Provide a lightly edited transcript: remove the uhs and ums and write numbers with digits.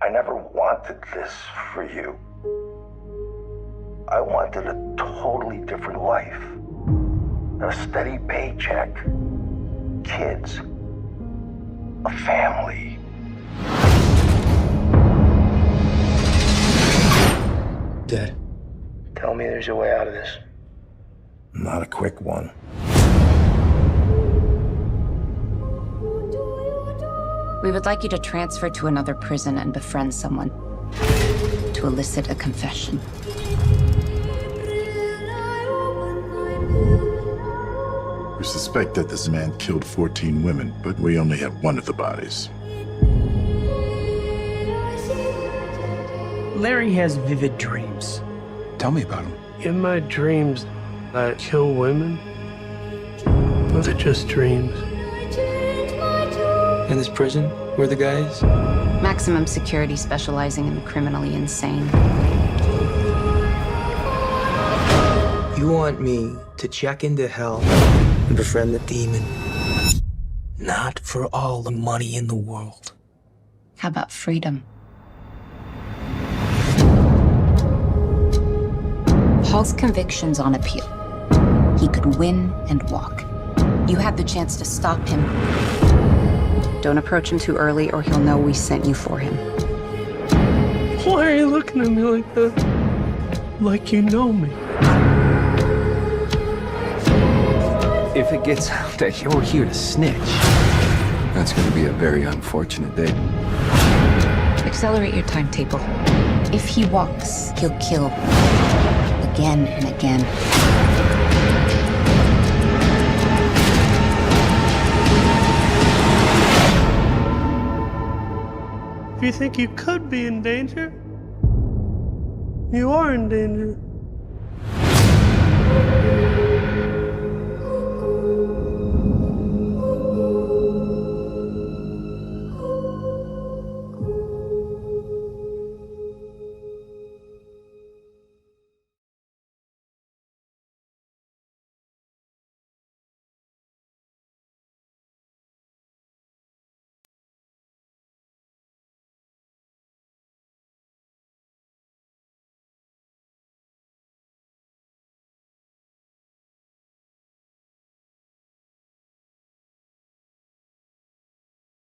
I never wanted this for you. I wanted a totally different life. A steady paycheck, kids, a family. Dad, tell me there's a way out of this. Not a quick one. We would like you to transfer to another prison and befriend someone to elicit a confession. We suspect that this man killed 14 women, but we only have one of the bodies. Larry has vivid dreams. Tell me about him. In my dreams, I kill women. Those are just dreams. In this prison, we're the guys. Maximum security specializing in the criminally insane. You want me to check into hell and befriend the demon? Not for all the money in the world. How about freedom? Paul's conviction's on appeal. He could win and walk. You had the chance to stop him. Don't approach him too early or he'll know we sent you for him. Why are you looking at me like that? Like you know me. If it gets out that you're here to snitch, that's going to be a very unfortunate day. Accelerate your timetable. If he walks, he'll kill. Again and again. If you think you could be in danger, you are in danger.